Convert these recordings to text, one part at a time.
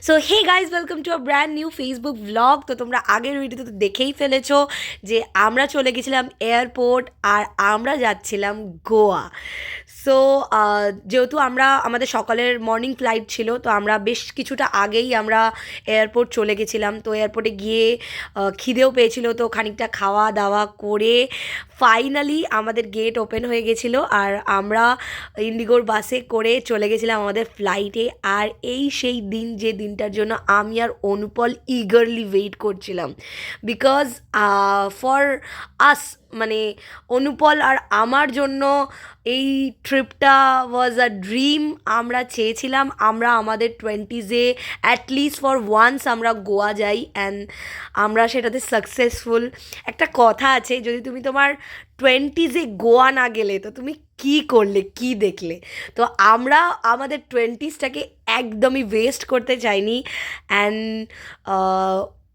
So hey guys, welcome to a brand new Facebook blog. তো তোমরা আগের ভিডিওতে তো দেখেই ফেলেছো যে আমরা চলে গেছিলাম এয়ারপোর্ট আর আমরা যাচ্ছিলাম গোয়া। সো যেহেতু আমাদের সকালের মর্নিং ফ্লাইট ছিল, তো আমরা বেশ কিছুটা আগেই আমরা এয়ারপোর্ট চলে গেছিলাম। তো এয়ারপোর্টে গিয়ে খিদেও পেয়েছিল, তো খানিকটা খাওয়া দাওয়া করে ফাইনালি আমাদের গেট ওপেন হয়ে গেছিলো আর আমরা ইন্ডিগোর বাসে করে চলে গেছিলাম আমাদের ফ্লাইটে। আর এই সেই দিন, যে দিনটার জন্য আমি আর অনুপল ইগারলি ওয়েট করছিলাম, বিকজ ফর আস, মানে অনুপল আর আমার জন্য এই ট্রিপটা ওয়াজ আ ড্রিম। আমরা চেয়েছিলাম আমরা আমাদের টোয়েন্টিজে অ্যাটলিস্ট ফর ওয়ান্স আমরা গোয়া যাই, অ্যান্ড আমরা সেটাতে সাকসেসফুল। একটা কথা আছে, যদি তুমি তোমার টোয়েন্টিজে গোয়া না গেলে তো তুমি কী করলে, কী দেখলে। তো আমরা আমাদের টোয়েন্টিসটাকে একদমই ওয়েস্ট করতে চাইনি, অ্যান্ড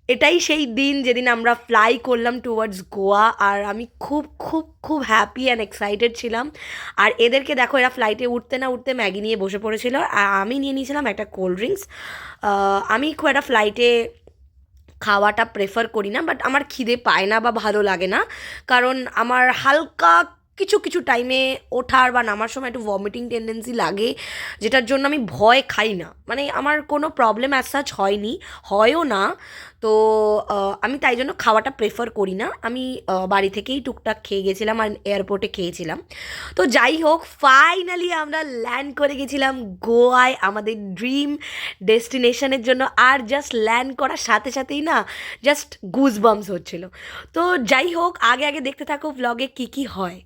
এটাই সেই দিন যেদিন আমরা ফ্লাই করলাম টুয়ার্ডস গোয়া। আর আমি খুব খুব খুব হ্যাপি অ্যান্ড এক্সাইটেড ছিলাম। আর এদেরকে দেখো, এরা ফ্লাইটে উঠতে না উঠতে ম্যাগি নিয়ে বসে পড়েছিল, আর আমি নিয়ে নিয়েছিলাম একটা কোল্ড ড্রিঙ্কস। আমি খুব একটা ফ্লাইটে খাওয়াটা প্রেফার করি না, বাট আমার খিদে পায় না বা ভালো লাগে না, কারণ আমার হালকা কিছু কিছু টাইমে ওঠার বা নামার সময় একটু ভমিটিং টেন্ডেন্সি লাগে, যেটার জন্য আমি ভয় খাই না। মানে আমার কোনো প্রবলেম অ্যাজ সাচ হয়নি, হয়ও না। তো আমি তাই জন্য খাওয়াটা প্রেফার করি না। আমি বাড়ি থেকেই টুকটাক খেয়ে গেছিলাম আর এয়ারপোর্টে খেয়েছিলাম। তো যাই হোক, ফাইনালি আমরা ল্যান্ড করে গেছিলাম গোয়ায়, আমাদের ড্রিম ডেস্টিনেশনের জন্য। আর জাস্ট ল্যান্ড করার সাথে সাথেই না, জাস্ট গুজ বাম্পস হচ্ছিল। তো যাই হোক, আগে আগে দেখতে থাকো ব্লগে কী কী হয়।